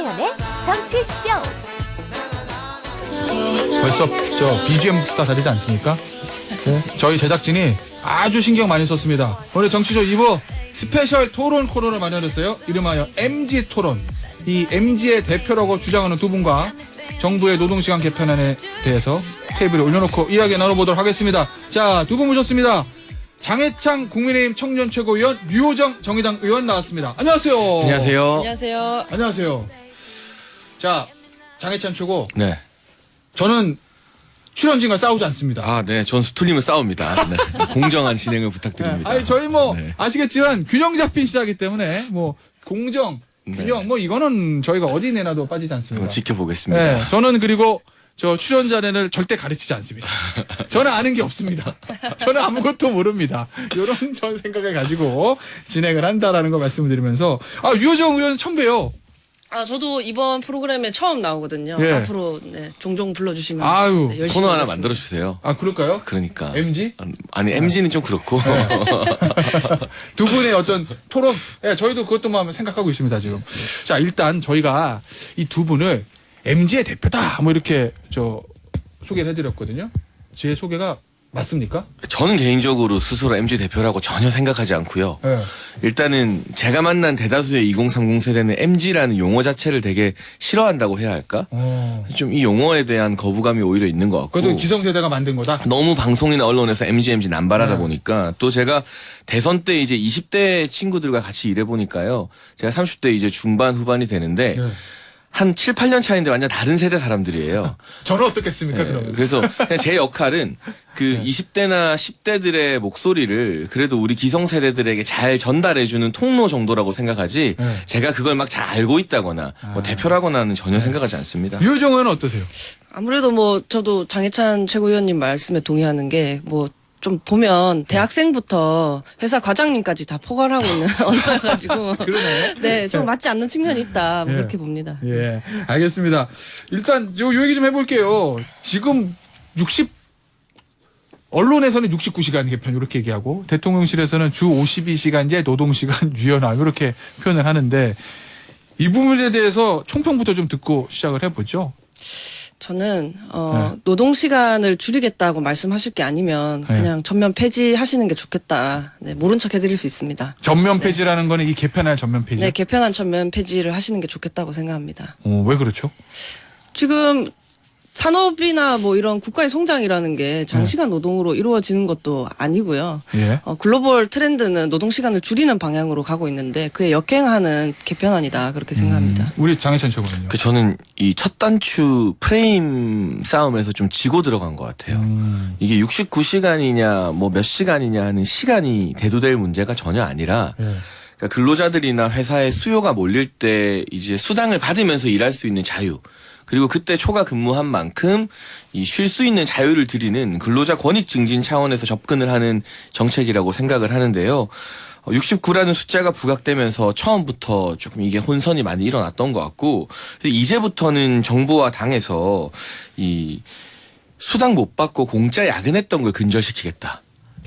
김종현의 정치쇼. 벌써 저 BGM부터 다르지 않습니까? 네. 저희 제작진이 아주 신경 많이 썼습니다. 오늘 정치쇼 2부 스페셜 토론 코너를 마련했어요. 이름하여 MG 토론. 이 MG의 대표라고 주장하는 두 분과 정부의 노동시간 개편안에 대해서 테이블에 올려놓고 이야기 나눠보도록 하겠습니다. 자, 두 분 모셨습니다. 장해창 국민의힘 청년 최고위원, 류호정 정의당 의원 나왔습니다. 안녕하세요. 안녕하세요. 안녕하세요. 안녕하세요. 자, 장해찬 최고. 네. 저는 출연진과 싸우지 않습니다. 아, 네. 전 수틀림은 싸웁니다. 네. 공정한 진행을 부탁드립니다. 아니, 저희 뭐 네. 아시겠지만 아시겠지만 균형 잡힌 시작이기 때문에 뭐 공정, 균형 네. 뭐 이거는 저희가 어디 내놔도 빠지지 않습니다. 한번 지켜보겠습니다. 네, 저는 그리고 저 출연자를 절대 가르치지 않습니다. 저는 아는 게 없습니다. 저는 아무것도 모릅니다. 이런 전 생각을 가지고 진행을 한다라는 거 말씀을 드리면서 류호정 의원 처음 봬요. 저도 이번 프로그램에 처음 나오거든요. 예. 앞으로 네, 종종 불러주시면 아유, 네, 열심히 코너 하나 하겠습니다. 만들어주세요. 그럴까요? 그러니까. MG? 아니, MG는 좀 그렇고. 두 분의 어떤 토론, 저희도 그것도 한번 생각하고 있습니다, 지금. 자, 일단 저희가 이 두 분을 MG의 대표다, 뭐 이렇게 소개를 해드렸거든요. 제 소개가 맞습니까? 저는 개인적으로 스스로 MG 대표라고 전혀 생각하지 않고요. 네. 일단은 제가 만난 대다수의 2030 세대는 MG라는 용어 자체를 되게 싫어한다고 해야 할까? 좀 이 용어에 대한 거부감이 오히려 있는 것 같고. 그래도 기성세대가 만든 거다? 너무 방송이나 언론에서 MG 남발하다 네. 보니까 또 제가 대선 때 이제 20대 친구들과 같이 일해 보니까요. 제가 30대 이제 중반 후반이 되는데 네. 한 7, 8년 차인데 완전 다른 세대 사람들이에요. 저는 어떻겠습니까, 네, 그러면? 그래서 그냥 제 역할은 그 20대나 10대들의 목소리를 그래도 우리 기성세대들에게 잘 전달해주는 통로 정도라고 생각하지 네. 제가 그걸 막 잘 알고 있다거나 뭐 대표라거나는 전혀 생각하지 않습니다. 류호정 의원은 어떠세요? 아무래도 뭐 저도 장해찬 최고위원님 말씀에 동의하는 게 뭐 좀 보면 대학생부터 회사 과장님까지 다 포괄하고 있는 언어여가지고 그러네. 네, 좀 맞지 않는 측면이 있다 뭐 예. 그렇게 봅니다. 예, 알겠습니다. 일단 요 얘기 좀 해볼게요. 지금 언론에서는 69시간 개편 이렇게 얘기하고 대통령실에서는 주 52시간제 노동시간 유연화 이렇게 표현을 하는데 이 부분에 대해서 총평부터 좀 듣고 시작을 해보죠. 저는 네. 노동 시간을 줄이겠다고 말씀하실 게 아니면 네. 그냥 전면 폐지하시는 게 좋겠다. 네, 모른 척 해드릴 수 있습니다. 전면 폐지라는 거는 이 개편할 전면 폐지. 네, 개편한 전면 폐지를 하시는 게 좋겠다고 생각합니다. 왜 그렇죠? 지금 산업이나 뭐 이런 국가의 성장이라는 게 장시간 노동으로 이루어지는 것도 아니고요. 예. 글로벌 트렌드는 노동 시간을 줄이는 방향으로 가고 있는데 그에 역행하는 개편안이다 그렇게 생각합니다. 우리 장혜찬 최고는요. 그 저는 이 첫 단추 프레임 싸움에서 좀 지고 들어간 것 같아요. 이게 69시간이냐 뭐 몇 시간이냐 하는 시간이 대두될 문제가 전혀 아니라 예. 그러니까 근로자들이나 회사의 수요가 몰릴 때 이제 수당을 받으면서 일할 수 있는 자유 그리고 그때 초과 근무한 만큼 이 쉴 수 있는 자유를 드리는 근로자 권익 증진 차원에서 접근을 하는 정책이라고 생각을 하는데요. 69라는 숫자가 부각되면서 처음부터 조금 이게 혼선이 많이 일어났던 것 같고 이제부터는 정부와 당에서 이 수당 못 받고 공짜 야근했던 걸 근절시키겠다.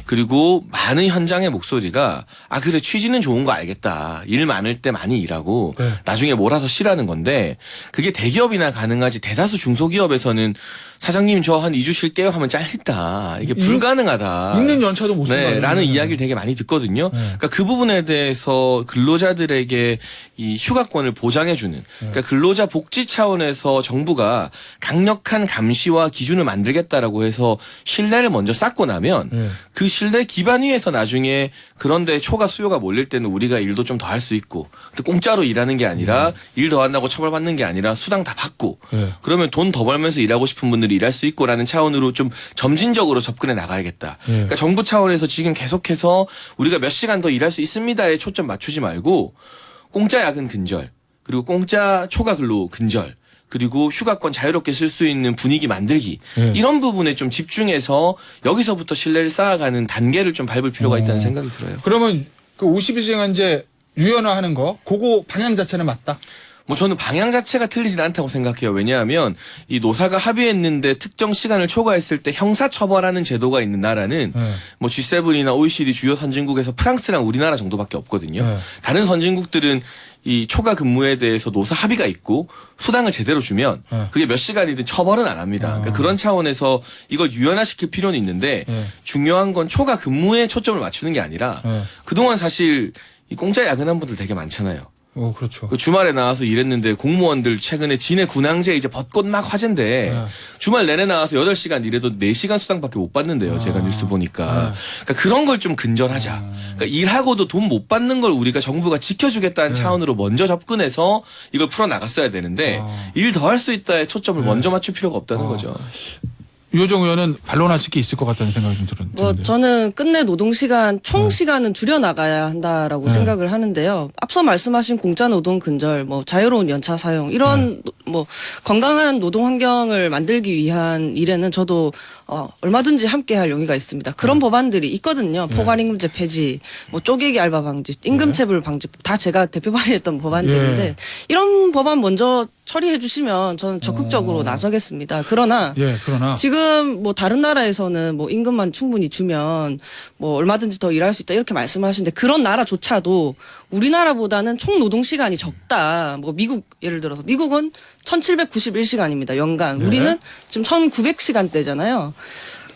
그리고 많은 현장의 목소리가 그래 취지는 좋은 거 알겠다. 일 많을 때 많이 일하고 네. 나중에 몰아서 쉬라는 건데 그게 대기업이나 가능하지 대다수 중소기업에서는 사장님 저 한 2주 쉴게요 하면 잘린다. 이게 불가능하다. 있는 연차도 못 쓴다. 네, 라는 이야기를 되게 많이 듣거든요. 그러니까 그 부분에 대해서 근로자들에게 이 휴가권을 보장해주는 그러니까 근로자 복지 차원에서 정부가 강력한 감시와 기준을 만들겠다라고 해서 신뢰를 먼저 쌓고 나면 그 신뢰 기반 위에서 나중에 그런데 초과 수요가 몰릴 때는 우리가 일도 좀 더 할 수 있고 공짜로 일하는 게 아니라 일 더 한다고 처벌받는 게 아니라 수당 다 받고 그러면 돈 더 벌면서 일하고 싶은 분들이 일할 수 있고라는 차원으로 좀 점진적으로 접근해 나가야겠다. 그러니까 정부 차원에서 지금 계속해서 우리가 몇 시간 더 일할 수 있습니다에 초점 맞추지 말고 공짜 야근 근절 그리고 공짜 초과 근로 근절 그리고 휴가권 자유롭게 쓸 수 있는 분위기 만들기 이런 부분에 좀 집중해서 여기서부터 신뢰를 쌓아가는 단계를 좀 밟을 필요가 있다는 생각이 들어요. 그러면 그 52시간제 유연화하는 거 그거 방향 자체는 맞다? 뭐 저는 방향 자체가 틀리진 않다고 생각해요. 왜냐하면 이 노사가 합의했는데 특정 시간을 초과했을 때 형사처벌하는 제도가 있는 나라는 뭐 G7이나 OECD 주요 선진국에서 프랑스랑 우리나라 정도밖에 없거든요. 다른 선진국들은 이 초과 근무에 대해서 노사 합의가 있고 수당을 제대로 주면 네. 그게 몇 시간이든 처벌은 안 합니다. 그러니까 그런 차원에서 이걸 유연화시킬 필요는 있는데 네. 중요한 건 초과 근무에 초점을 맞추는 게 아니라 네. 그동안 사실 이 공짜 야근한 분들 되게 많잖아요. 그렇죠. 그 주말에 나와서 일했는데 공무원들 최근에 진해 군항제 이제 벚꽃 막 화제인데 네. 주말 내내 나와서 8시간 일해도 4시간 수당밖에 못 받는데요. 제가 뉴스 보니까. 그러니까 그런 걸 좀 근절하자. 그러니까 일하고도 돈 못 받는 걸 우리가 정부가 지켜주겠다는 차원으로 먼저 접근해서 이걸 풀어나갔어야 되는데 일 더 할 수 있다에 초점을 먼저 맞출 필요가 없다는 거죠. 유호정 의원은 반론하실 게 있을 것 같다는 생각이 좀 드는데. 뭐 저는 끝내 노동시간 총 시간은 줄여 나가야 한다라고 네. 생각을 하는데요. 앞서 말씀하신 공짜 노동 근절, 뭐 자유로운 연차 사용 이런 뭐 건강한 노동 환경을 만들기 위한 일에는 저도 얼마든지 함께할 용의가 있습니다. 그런 법안들이 있거든요. 포괄임금제 폐지, 뭐 쪼개기 알바 방지, 임금체불 방지 다 제가 대표 발의했던 법안들인데 이런 법안 먼저 처리해 주시면 저는 적극적으로 나서겠습니다. 그러나 지금 뭐 다른 나라에서는 뭐 임금만 충분히 주면 뭐 얼마든지 더 일할 수 있다 이렇게 말씀하시는데 그런 나라조차도 우리나라보다는 총 노동 시간이 적다. 뭐 미국 예를 들어서 미국은 1791시간입니다. 연간. 네. 우리는 지금 1900시간대잖아요.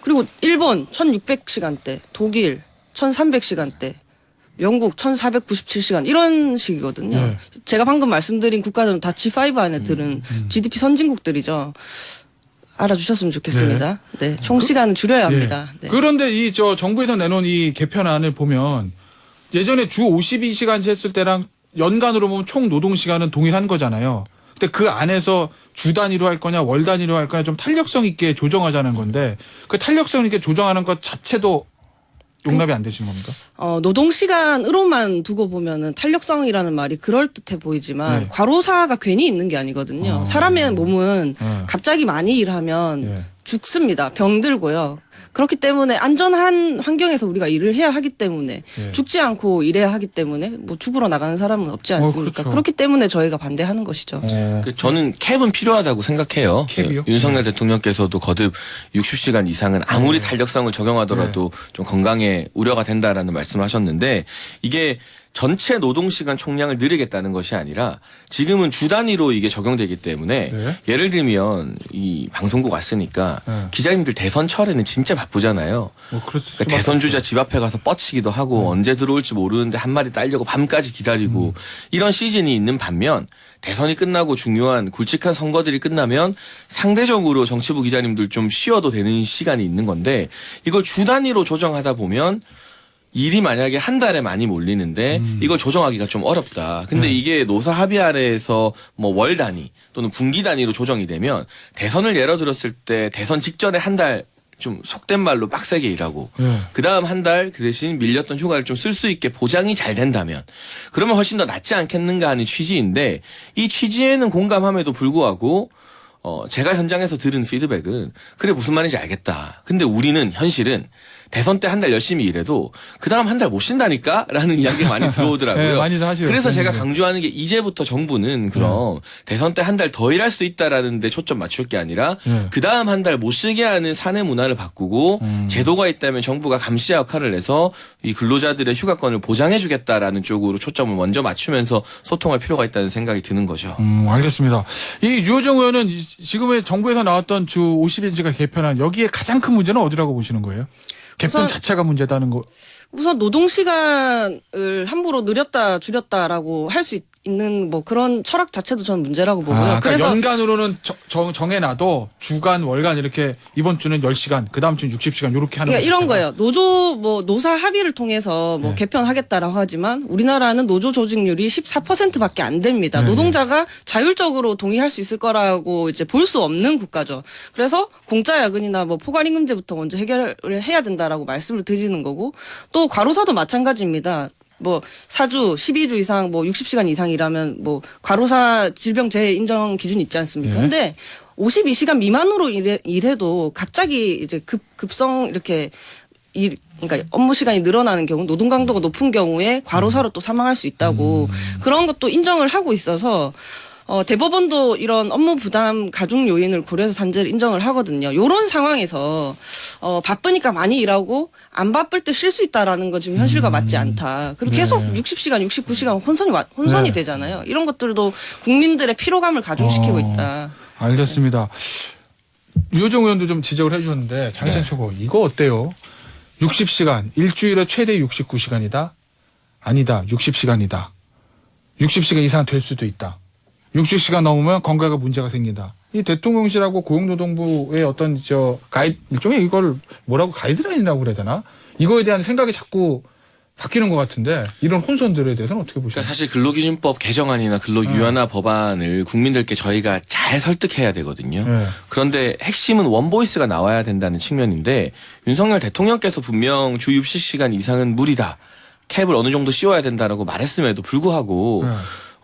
그리고 일본 1600시간대, 독일 1300시간대. 영국 1497시간 이런 식이거든요. 네. 제가 방금 말씀드린 국가들은 다 G5 안에 들은 GDP 선진국들이죠. 알아주셨으면 좋겠습니다. 네, 총 시간은 줄여야 합니다. 네. 그런데 이 정부에서 내놓은 이 개편안을 보면 예전에 주 52시간제 했을 때랑 연간으로 보면 총 노동 시간은 동일한 거잖아요. 근데 그 안에서 주 단위로 할 거냐 월 단위로 할 거냐 좀 탄력성 있게 조정하자는 건데 그 탄력성 있게 조정하는 것 자체도 용납이 안 되시는 겁니까? 노동 시간으로만 두고 보면은 탄력성이라는 말이 그럴듯해 보이지만 과로사가 괜히 있는 게 아니거든요. 사람의 몸은 갑자기 많이 일하면 죽습니다. 병들고요. 그렇기 때문에 안전한 환경에서 우리가 일을 해야 하기 때문에 죽지 않고 일해야 하기 때문에 뭐 죽으러 나가는 사람은 없지 않습니까? 그렇죠. 그렇기 때문에 저희가 반대하는 것이죠. 저는 캡은 필요하다고 생각해요. 캡이요? 윤석열 대통령께서도 거듭 60시간 이상은 아무리 탄력성을 적용하더라도 좀 건강에 우려가 된다라는 말씀을 하셨는데 이게 전체 노동시간 총량을 늘리겠다는 것이 아니라 지금은 주 단위로 이게 적용되기 때문에 예를 들면 이 방송국 왔으니까 기자님들 대선철에는 진짜 바쁘잖아요. 그러니까 대선 주자 집 앞에 가서 뻗치기도 하고 언제 들어올지 모르는데 한 마리 따려고 밤까지 기다리고 이런 시즌이 있는 반면 대선이 끝나고 중요한 굵직한 선거들이 끝나면 상대적으로 정치부 기자님들 좀 쉬어도 되는 시간이 있는 건데 이걸 주 단위로 조정하다 보면 일이 만약에 한 달에 많이 몰리는데 이걸 조정하기가 좀 어렵다. 근데 이게 노사 합의 아래에서 뭐 월 단위 또는 분기 단위로 조정이 되면 대선을 예로 들었을 때 대선 직전에 한 달 좀 속된 말로 빡세게 일하고 그다음 한 달 그 대신 밀렸던 휴가를 좀 쓸 수 있게 보장이 잘 된다면 그러면 훨씬 더 낫지 않겠는가 하는 취지인데 이 취지에는 공감함에도 불구하고 제가 현장에서 들은 피드백은 그래 무슨 말인지 알겠다. 근데 우리는 현실은 대선 때 한 달 열심히 일해도 그 다음 한 달 못 쉰다니까? 라는 이야기가 많이 들어오더라고요. 네, 많이들 하시죠. 그래서 제가 강조하는 게 이제부터 정부는 그럼 대선 때 한 달 더 일할 수 있다라는 데 초점 맞출 게 아니라 그 다음 한 달 못 쉬게 하는 사내 문화를 바꾸고 제도가 있다면 정부가 감시자 역할을 해서 이 근로자들의 휴가권을 보장해 주겠다라는 쪽으로 초점을 먼저 맞추면서 소통할 필요가 있다는 생각이 드는 거죠. 알겠습니다. 이 유호정 의원은 지금의 정부에서 나왔던 주 50일제가 개편한 여기에 가장 큰 문제는 어디라고 보시는 거예요? 개편 자체가 문제다는 거. 우선 노동 시간을 함부로 늘렸다 줄였다라고 할 수 있는 뭐 그런 철학 자체도 저는 문제라고 보고요. 그러니까 그래서 연간으로는 정해놔도 주간, 월간 이렇게 이번 주는 10시간, 그 다음 주는 60시간 이렇게 하는 그러니까 거 이런 거예요. 노사 합의를 통해서 뭐 개편하겠다라고 하지만 우리나라는 노조 조직률이 14%밖에 안 됩니다. 노동자가 자율적으로 동의할 수 있을 거라고 이제 볼 수 없는 국가죠. 그래서 공짜 야근이나 뭐 포괄임금제부터 먼저 해결을 해야 된다라고 말씀을 드리는 거고 또 과로사도 마찬가지입니다. 뭐 사주 12주 이상 뭐 60시간 이상 일하면 뭐 과로사 질병 재해 인정 기준이 있지 않습니까? 근데 52시간 미만으로 일해도 갑자기 이제 급성 이렇게 그러니까 업무 시간이 늘어나는 경우 노동 강도가 높은 경우에 과로사로 또 사망할 수 있다고 그런 것도 인정을 하고 있어서 대법원도 이런 업무 부담 가중 요인을 고려해서 산재를 인정을 하거든요. 이런 상황에서 바쁘니까 많이 일하고 안 바쁠 때 쉴 수 있다라는 건 지금 현실과 맞지 않다. 그리고 계속 60시간, 69시간 혼선이 네. 되잖아요. 이런 것들도 국민들의 피로감을 가중시키고 있다. 알겠습니다. 유호정 의원도 좀 지적을 해주셨는데 장희찬 네. 최고 이거 어때요? 60시간 일주일에 최대 69시간이다? 아니다. 60시간이다. 60시간 이상 될 수도 있다. 60시간 넘으면 건강에 문제가 생긴다. 이 대통령실하고 고용노동부의 어떤 일종의 이걸 뭐라고 가이드라인이라고 그래야 되나? 이거에 대한 생각이 자꾸 바뀌는 것 같은데 이런 혼선들에 대해서는 어떻게 보시나요? 그러니까 사실 근로기준법 개정안이나 근로유연화 법안을 국민들께 저희가 잘 설득해야 되거든요. 네. 그런데 핵심은 원보이스가 나와야 된다는 측면인데 윤석열 대통령께서 분명 주 60시간 이상은 무리다. 캡을 어느 정도 씌워야 된다라고 말했음에도 불구하고 네.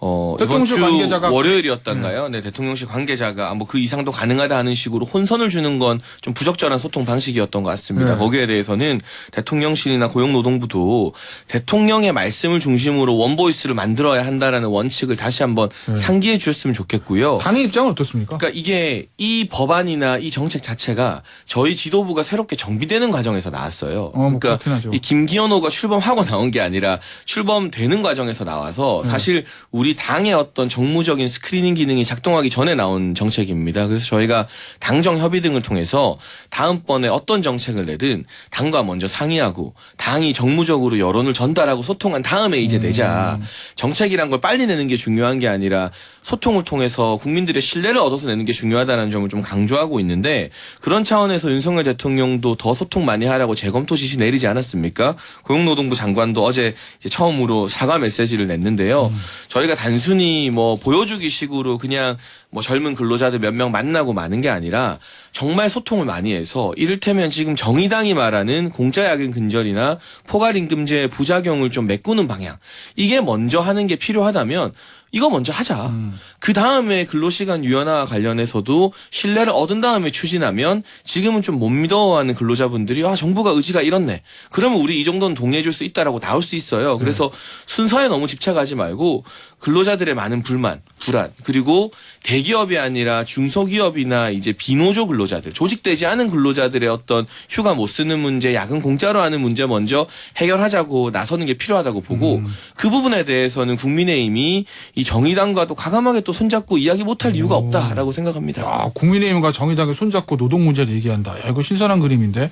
이번 대통령실 주 관계자가 월요일이었던가요? 네, 대통령실 관계자가 뭐 그 이상도 가능하다 하는 식으로 혼선을 주는 건 좀 부적절한 소통 방식이었던 것 같습니다. 네. 거기에 대해서는 대통령실이나 고용노동부도 대통령의 말씀을 중심으로 원보이스를 만들어야 한다라는 원칙을 다시 한번 상기해 주셨으면 좋겠고요. 당의 입장은 어떻습니까? 그러니까 이게 이 법안이나 이 정책 자체가 저희 지도부가 새롭게 정비되는 과정에서 나왔어요. 뭐 그러니까 그렇긴 하죠. 이 김기현호가 출범하고 나온 게 아니라 출범되는 과정에서 나와서 사실 우리 당의 어떤 정무적인 스크리닝 기능이 작동하기 전에 나온 정책입니다. 그래서 저희가 당정 협의 등을 통해서 다음번에 어떤 정책을 내든 당과 먼저 상의하고 당이 정무적으로 여론을 전달하고 소통한 다음에 이제 내자. 정책이란 걸 빨리 내는 게 중요한 게 아니라 소통을 통해서 국민들의 신뢰를 얻어서 내는 게 중요하다는 점을 좀 강조하고 있는데 그런 차원에서 윤석열 대통령도 더 소통 많이 하라고 재검토 지시 내리지 않았습니까? 고용노동부 장관도 어제 이제 처음으로 사과 메시지를 냈는데요. 저희가 단순히 뭐 보여주기 식으로 그냥 뭐 젊은 근로자들 몇 명 만나고 마는 게 아니라 정말 소통을 많이 해서 이를테면 지금 정의당이 말하는 공짜 야근 근절이나 포괄임금제의 부작용을 좀 메꾸는 방향 이게 먼저 하는 게 필요하다면 이거 먼저 하자. 그 다음에 근로시간 유연화 관련해서도 신뢰를 얻은 다음에 추진하면 지금은 좀 못 믿어하는 근로자분들이 정부가 의지가 이렇네. 그러면 우리 이 정도는 동의해줄 수 있다라고 나올 수 있어요. 그래서 순서에 너무 집착하지 말고 근로자들의 많은 불만, 불안 그리고 대기업이 아니라 중소기업이나 이제 비노조 근로자들, 조직되지 않은 근로자들의 어떤 휴가 못 쓰는 문제, 야근 공짜로 하는 문제 먼저 해결하자고 나서는 게 필요하다고 보고 그 부분에 대해서는 국민의힘이 이 정의당과도 과감하게 또 손잡고 이야기 못할 이유가 없다라고 생각합니다. 야, 국민의힘과 정의당이 손잡고 노동 문제를 얘기한다. 야, 이거 신선한 그림인데.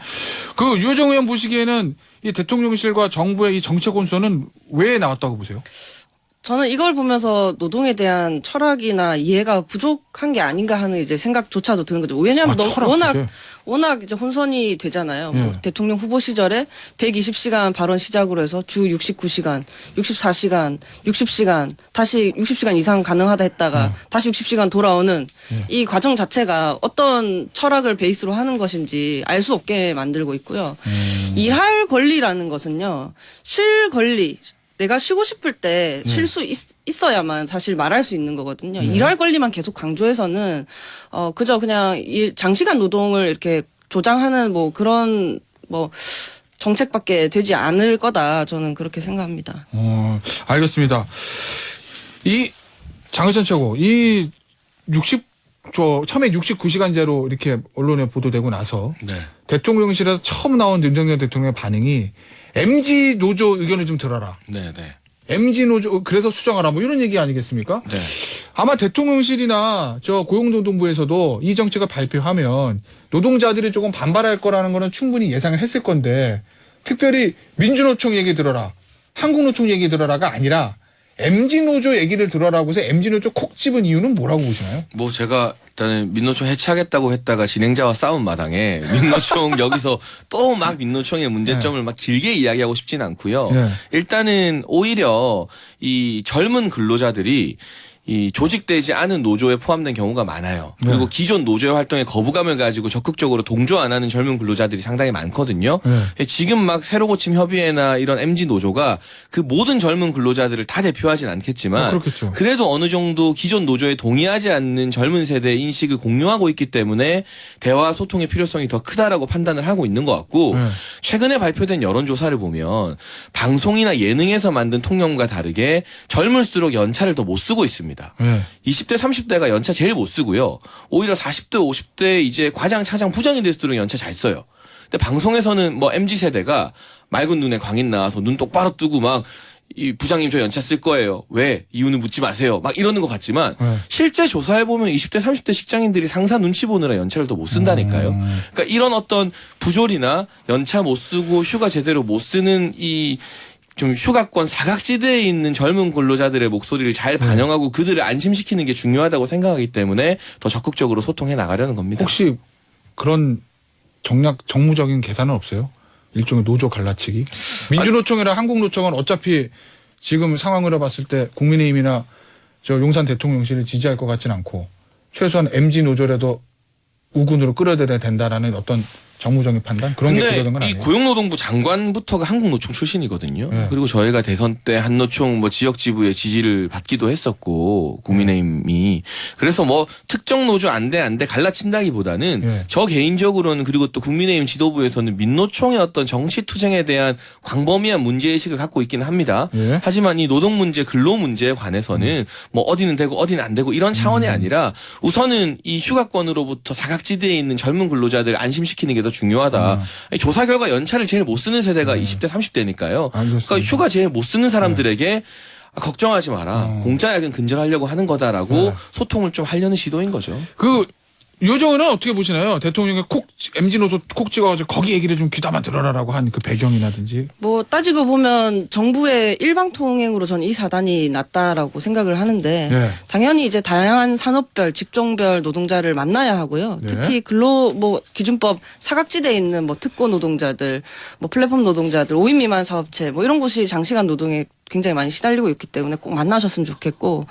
그 유호정 의원 보시기에는 이 대통령실과 정부의 이 정책 혼선은 왜 나왔다고 보세요? 저는 이걸 보면서 노동에 대한 철학이나 이해가 부족한 게 아닌가 하는 이제 생각조차도 드는 거죠. 왜냐하면 철학 워낙 이제 혼선이 되잖아요. 뭐 대통령 후보 시절에 120시간 발언 시작으로 해서 주 69시간, 64시간, 60시간, 다시 60시간 이상 가능하다 했다가 다시 60시간 돌아오는 이 과정 자체가 어떤 철학을 베이스로 하는 것인지 알 수 없게 만들고 있고요. 일할 권리라는 것은요. 쉴 권리, 내가 쉬고 싶을 때 쉴 수 있어야만 사실 말할 수 있는 거거든요. 일할 권리만 계속 강조해서는 그저 그냥 장시간 노동을 이렇게 조장하는 뭐 그런 뭐 정책밖에 되지 않을 거다. 저는 그렇게 생각합니다. 알겠습니다. 이 장희찬 최고, 처음에 69시간제로 이렇게 언론에 보도되고 나서 네. 대통령실에서 처음 나온 윤석열 대통령의 반응이 MG 노조 의견을 좀 들어라. 네, 네. MG 노조 그래서 수정하라 뭐 이런 얘기 아니겠습니까? 네. 아마 대통령실이나 고용노동부에서도 이 정책을 발표하면 노동자들이 조금 반발할 거라는 거는 충분히 예상을 했을 건데 특별히 민주노총 얘기 들어라, 한국노총 얘기 들어라가 아니라 MG노조 얘기를 들어라고 해서 MG노조 콕 집은 이유는 뭐라고 보시나요? 뭐 제가 일단은 민노총 해체하겠다고 했다가 진행자와 싸운 마당에 민노총 여기서 또 막 민노총의 문제점을 막 길게 이야기하고 싶진 않고요. 네. 일단은 오히려 이 젊은 근로자들이 이 조직되지 않은 노조에 포함된 경우가 많아요. 그리고 네. 기존 노조의 활동에 거부감을 가지고 적극적으로 동조 안 하는 젊은 근로자들이 상당히 많거든요. 네. 지금 막 새로 고침 협의회나 이런 MG 노조가 그 모든 젊은 근로자들을 다 대표하진 않겠지만 그렇겠죠. 그래도 어느 정도 기존 노조에 동의하지 않는 젊은 세대의 인식을 공유하고 있기 때문에 대화 소통의 필요성이 더 크다라고 판단을 하고 있는 것 같고 네. 최근에 발표된 여론조사를 보면 방송이나 예능에서 만든 통념과 다르게 젊을수록 연차를 더 못 쓰고 있습니다. 겁니다. 네. 20대, 30대가 연차 제일 못 쓰고요. 오히려 40대, 50대 이제 과장, 차장, 부장이 될수록 연차 잘 써요. 근데 방송에서는 뭐 MZ세대가 맑은 눈에 광인 나와서 눈 똑바로 뜨고 막 이 부장님 저 연차 쓸 거예요. 왜? 이유는 묻지 마세요. 막 이러는 것 같지만 실제 조사해보면 20대, 30대 직장인들이 상사 눈치 보느라 연차를 더 못 쓴다니까요. 그러니까 이런 어떤 부조리나 연차 못 쓰고 휴가 제대로 못 쓰는 이 좀 휴가권 사각지대에 있는 젊은 근로자들의 목소리를 잘 반영하고 그들을 안심시키는 게 중요하다고 생각하기 때문에 더 적극적으로 소통해 나가려는 겁니다. 혹시 그런 정무적인 계산은 없어요? 일종의 노조 갈라치기? 민주노총이랑 한국노총은 어차피 지금 상황으로 봤을 때 국민의힘이나 저 용산 대통령실을 지지할 것 같진 않고 최소한 MZ 노조라도 우군으로 끌어들여야 된다라는 어떤 정무적인 판단? 그런 게 필요한 건 근데 이 아니에요? 고용노동부 장관부터가 한국노총 출신이거든요. 네. 그리고 저희가 대선 때 한노총 뭐 지역 지부의 지지를 받기도 했었고 국민의힘이 그래서 뭐 특정 노조 안 돼 갈라친다기보다는 네. 저 개인적으로는 그리고 또 국민의힘 지도부에서는 민노총의 어떤 정치 투쟁에 대한 광범위한 문제의식을 갖고 있기는 합니다. 네. 하지만 이 노동 문제, 근로 문제에 관해서는 뭐 어디는 되고 어디는 안 되고 이런 차원이 아니라 우선은 이 휴가권으로부터 사각지대에 있는 젊은 근로자들 안심시키는 게 더 중요하다. 아니, 조사 결과 연차를 제일 못 쓰는 세대가 20대, 30대니까요. 그러니까 휴가 제일 못 쓰는 사람들에게 걱정하지 마라. 공짜 야근 근절하려고 하는 거다라고 소통을 좀 하려는 시도인 거죠. 그 요정은 어떻게 보시나요? 대통령이 MZ 노조 콕 찍어가지고 거기 얘기를 좀 귀담아 들어라라고 한 그 배경이라든지. 뭐 따지고 보면 정부의 일방통행으로 저는 이 사단이 났다라고 생각을 하는데 네. 당연히 이제 다양한 산업별, 직종별 노동자를 만나야 하고요. 네. 특히 기준법 사각지대에 있는 뭐 특고 노동자들, 뭐 플랫폼 노동자들, 5인 미만 사업체 뭐 이런 곳이 장시간 노동에 굉장히 많이 시달리고 있기 때문에 꼭 만나셨으면 좋겠고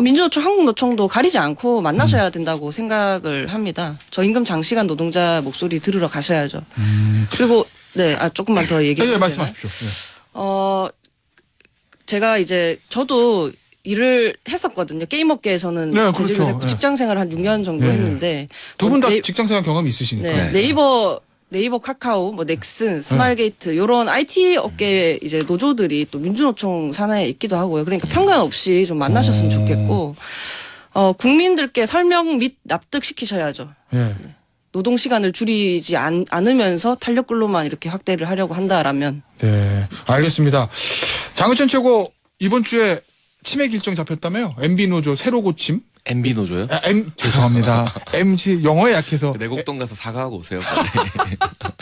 민주노총, 한국노총도 가리지 않고 만나셔야 된다고 생각을 합니다. 저임금 장시간 노동자 목소리 들으러 가셔야죠. 그리고 조금만 더 얘기해도 네, 되나요? 말씀하십시오. 네. 제가 이제 저도 일을 했었거든요. 게임업계에서는 네, 재직을 그렇죠. 했고 네. 직장 생활 한 6년 정도 네. 했는데 두 분 다 네, 직장생활 경험이 있으시니까. 네, 네이버, 카카오, 뭐 넥슨, 스마일게이트 이런 IT 업계 이제 노조들이 또 민주노총 산하에 있기도 하고요. 그러니까 편견 없이 좀 만나셨으면 좋겠고 국민들께 설명 및 납득시키셔야죠. 네. 노동 시간을 줄이지 않으면서 탄력 근로만 이렇게 확대를 하려고 한다라면. 네, 알겠습니다. 장은천 최고 이번 주에 치맥 일정 잡혔다며요? MB 노조 새로 고침? MB 노조요? 죄송합니다. MG 영어에 약해서 내곡동 가서 사과하고 오세요.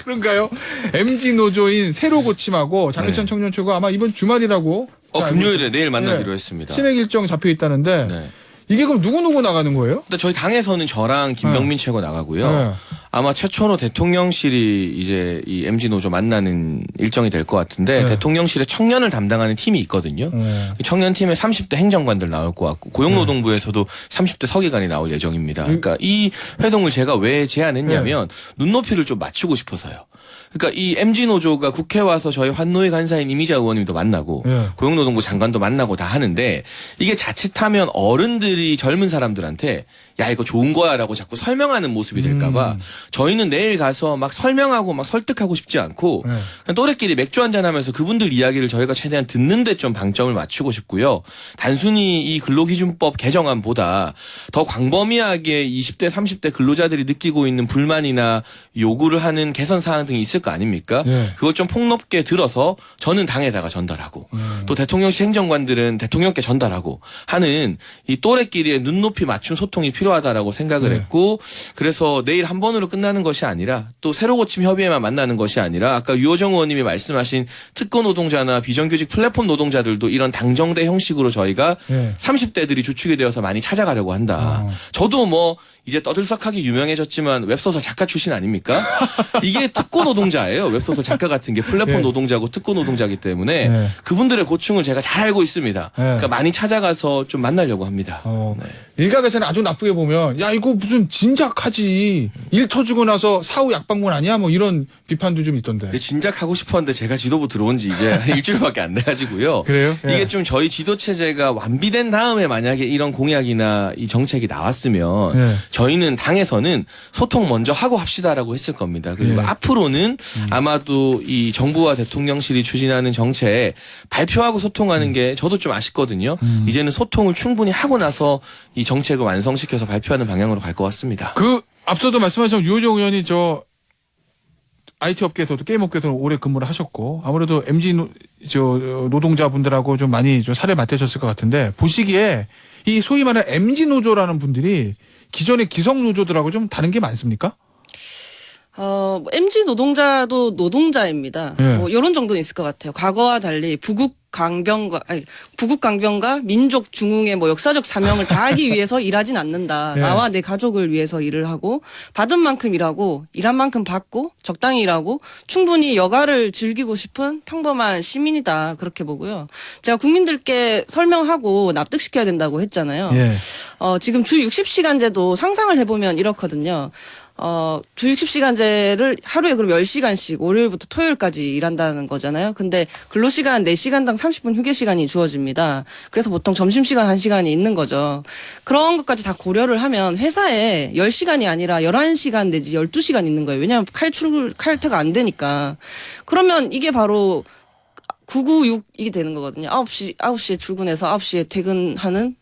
그런가요? MG 노조인 새로 고침하고 장은천 네. 청년 최고 아마 이번 주말이라고. 금요일에 내일 만나기로 네. 했습니다. 치맥 일정 잡혀 있다는데 네. 이게 그럼 누구 나가는 거예요? 근데 저희 당에서는 저랑 김병민 최고 나가고요. 네. 아마 최초로 대통령실이 이제 이 MG 노조 만나는 일정이 될 것 같은데 네. 대통령실에 청년을 담당하는 팀이 있거든요. 그 청년팀에 30대 행정관들 나올 것 같고 고용노동부에서도 30대 서기관이 나올 예정입니다. 그러니까 이 회동을 제가 왜 제안했냐면 눈높이를 좀 맞추고 싶어서요. 그러니까 이 MG 노조가 국회 와서 저희 환노위 간사인 이미자 의원님도 만나고 네. 고용노동부 장관도 만나고 다 하는데 이게 자칫하면 어른들이 젊은 사람들한테 야 이거 좋은 거야라고 자꾸 설명하는 모습이 될까봐 저희는 내일 가서 막 설명하고 막 설득하고 싶지 않고 네. 그냥 또래끼리 맥주 한잔 하면서 그분들 이야기를 저희가 최대한 듣는 데 좀 방점을 맞추고 싶고요. 단순히 이 근로기준법 개정안보다 더 광범위하게 20대 30대 근로자들이 느끼고 있는 불만이나 요구를 하는 개선 사항 등이 있을 거 아닙니까? 네. 그걸 좀 폭넓게 들어서 저는 당에다가 전달하고 또 대통령실 행정관들은 대통령께 전달하고 하는 이 또래끼리의 눈높이 맞춤 소통이 필요하다라고 생각을 네. 했고 그래서 내일 한 번으로 끝나는 것이 아니라 또 새로 고침 협의회만 만나는 것이 아니라 아까 유호정 의원님이 말씀하신 특고 노동자나 비정규직 플랫폼 노동자들도 이런 당정대 형식으로 저희가 네. 30대들이 주축이 되어서 많이 찾아가려고 한다. 저도 뭐 이제 떠들썩하게 유명해졌지만 웹소설 작가 출신 아닙니까? 이게 특고 노동자예요. 웹소설 작가 같은 게 플랫폼 네. 노동자고 특고 노동자이기 때문에 네. 그분들의 고충을 제가 잘 알고 있습니다. 그러니까 많이 찾아가서 좀 만나려고 합니다. 어, 네. 일각에서는 아주 나쁘게 보면 야 이거 무슨 진작하지 일 터지고 나서 사후 약방문 아니야 뭐 이런 비판도 좀 있던데. 근데 진작 하고 싶었는데 제가 지도부 들어온 지 이제 일주일밖에 안 돼가지고요. 그래요? 예. 이게 좀 저희 지도 체제가 완비된 다음에 만약에 이런 공약이나 이 정책이 나왔으면 예. 저희는 당에서는 소통 먼저 하고 합시다라고 했을 겁니다. 그리고 예. 앞으로는 아마도 이 정부와 대통령실이 추진하는 정책 발표하고 소통하는 게 저도 좀 아쉽거든요. 이제는 소통을 충분히 하고 나서 이 정책을 완성시켜서 발표하는 방향으로 갈 것 같습니다. 그 앞서도 말씀하신 유호정 의원이 저 IT 업계에서도 게임 업계에서 오래 근무를 하셨고 아무래도 MZ 노동자분들하고 좀 많이 좀 살을 맞대셨을 것 같은데 보시기에 이 소위 말하는 MZ 노조라는 분들이 기존의 기성 노조들하고 좀 다른 게 많습니까? MZ 노동자도 노동자입니다. 예. 뭐 이런 정도는 있을 것 같아요. 과거와 달리 부국 강병과 민족 중흥의 뭐 역사적 사명을 다하기 위해서 일하진 않는다. 예. 나와 내 가족을 위해서 일을 하고 받은 만큼 일하고 일한 만큼 받고 적당히 일하고 충분히 여가를 즐기고 싶은 평범한 시민이다. 그렇게 보고요. 제가 국민들께 설명하고 납득시켜야 된다고 했잖아요. 예. 지금 주 60시간제도 상상을 해보면 이렇거든요. 주 60시간제를 하루에 그럼 10시간씩 월요일부터 토요일까지 일한다는 거잖아요. 근데 근로시간 4시간당 30분 휴게시간이 주어집니다. 그래서 보통 점심시간 1시간이 있는 거죠. 그런 것까지 다 고려를 하면 회사에 10시간이 아니라 11시간 내지 12시간 있는 거예요. 왜냐하면 칼퇴가 안 되니까. 그러면 이게 바로 996이 되는 거거든요. 9시에 출근해서 9시에 퇴근하는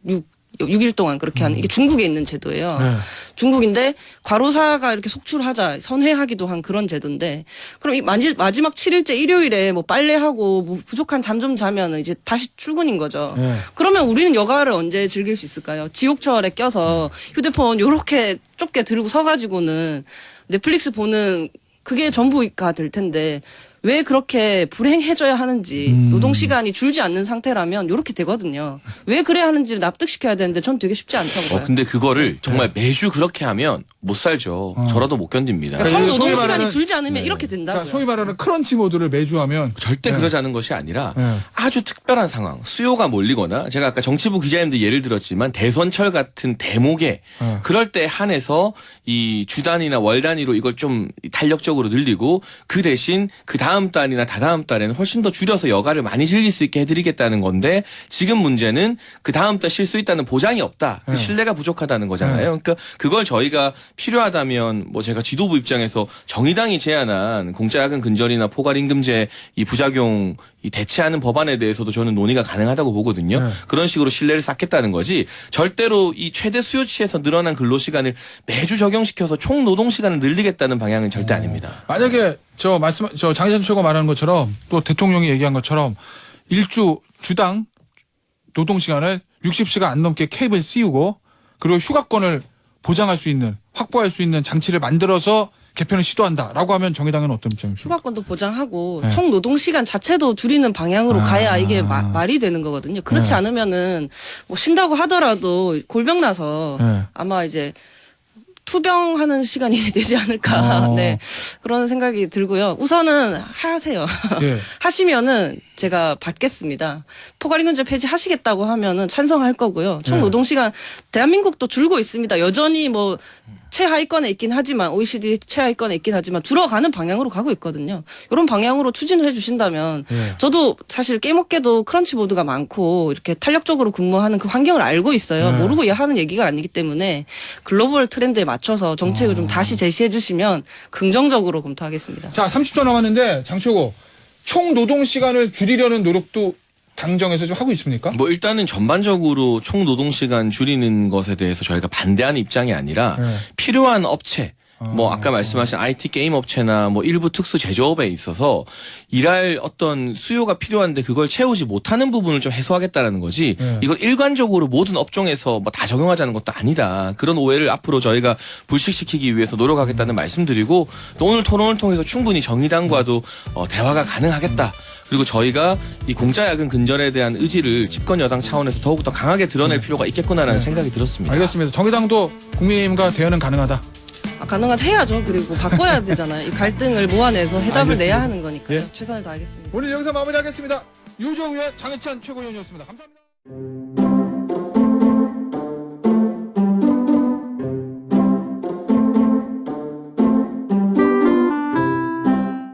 6일 동안 그렇게 하는 이게 중국에 있는 제도예요. 네. 중국인데 과로사가 이렇게 속출하자 선회하기도 한 그런 제도인데 그럼 이 마지막 7일째 일요일에 뭐 빨래하고 뭐 부족한 잠 좀 자면은 이제 다시 출근인 거죠. 네. 그러면 우리는 여가를 언제 즐길 수 있을까요? 지옥철에 껴서 휴대폰 요렇게 좁게 들고 서가지고는 넷플릭스 보는 그게 전부가 될 텐데 왜 그렇게 불행해져야 하는지 노동시간이 줄지 않는 상태라면 이렇게 되거든요. 왜 그래야 하는지를 납득시켜야 되는데 전 되게 쉽지 않다고 봐요. 근데 그거를 정말 매주 그렇게 하면 못 살죠. 저라도 못 견딥니다. 그러니까 총 소위 노동시간이 말하는- 줄지 않으면 이렇게 된다고요. 그러니까 소위 말하는 크런치 모드를 매주 하면 절대 그러지 않은 것이 아니라 네. 아주 특별한 상황, 수요가 몰리거나 제가 아까 정치부 기자님들 예를 들었지만 대선철 같은 대목에 네. 그럴 때 한해서 이 주 단위나 월 단위로 이걸 좀 탄력적으로 늘리고 그 대신 그 다음 달이나 다다음 달에는 훨씬 더 줄여서 여가를 많이 즐길 수 있게 해드리겠다는 건데 지금 문제는 그 다음 달 쉴 수 있다는 보장이 없다. 그 네. 신뢰가 부족하다는 거잖아요. 그러니까 그걸 저희가 필요하다면 뭐 제가 지도부 입장에서 정의당이 제안한 공짜야근 근절이나 포괄임금제 이 부작용 이 대체하는 법안에 대해서도 저는 논의가 가능하다고 보거든요. 네. 그런 식으로 신뢰를 쌓겠다는 거지 절대로 이 최대 수요치에서 늘어난 근로시간을 매주 적용시켜서 총 노동시간을 늘리겠다는 방향은 절대 아닙니다. 만약에 장희찬 최고 말하는 것처럼 또 대통령이 얘기한 것처럼 주당 노동시간을 60시간 안 넘게 캡을 씌우고 그리고 휴가권을 보장할 수 있는 확보할 수 있는 장치를 만들어서 개편을 시도한다라고 하면 정의당은 어떤 입장입니까? 휴가권도 보장하고 네. 총 노동시간 자체도 줄이는 방향으로 가야 이게 말이 되는 거거든요. 그렇지 네. 않으면은 뭐 쉰다고 하더라도 골병 나서 네. 아마 이제 투병하는 시간이 되지 않을까. 네. 그런 생각이 들고요. 우선은 하세요. 예. 하시면은 제가 받겠습니다. 포괄임금제 폐지하시겠다고 하면은 찬성할 거고요. 총 네. 노동시간 대한민국도 줄고 있습니다. 여전히 뭐 최하위권에 있긴 하지만 OECD 최하위권에 있긴 하지만 줄어가는 방향으로 가고 있거든요. 이런 방향으로 추진을 해주신다면 네. 저도 사실 게임업계도 크런치보드가 많고 이렇게 탄력적으로 근무하는 그 환경을 알고 있어요. 네. 모르고 하는 얘기가 아니기 때문에 글로벌 트렌드에 맞춰서 정책을 좀 다시 제시해 주시면 긍정적으로 검토하겠습니다. 자, 30초 남았는데 장초고 총 노동 시간을 줄이려는 노력도 당정에서 좀 하고 있습니까? 뭐 일단은 전반적으로 총 노동시간 줄이는 것에 대해서 저희가 반대하는 입장이 아니라 네. 필요한 업체 뭐 아까 말씀하신 IT 게임 업체나 뭐 일부 특수 제조업에 있어서 일할 어떤 수요가 필요한데 그걸 채우지 못하는 부분을 좀 해소하겠다라는 거지 네. 이걸 일관적으로 모든 업종에서 뭐 다 적용하자는 것도 아니다. 그런 오해를 앞으로 저희가 불식시키기 위해서 노력하겠다는 말씀드리고 또 오늘 토론을 통해서 충분히 정의당과도 대화가 가능하겠다. 그리고 저희가 이 공짜야근 근절에 대한 의지를 집권 여당 차원에서 더욱더 강하게 드러낼 필요가 있겠구나라는 생각이 들었습니다. 알겠습니다. 정의당도 국민의힘과 대화는 가능하다. 가능하다 해야죠. 그리고 바꿔야 되잖아요. 이 갈등을 모아내서 해답을 알겠습니다. 내야 하는 거니까요. 예. 최선을 다하겠습니다. 오늘 여기서 마무리하겠습니다. 유정 의원, 장혜찬 최고위원이었습니다. 감사합니다.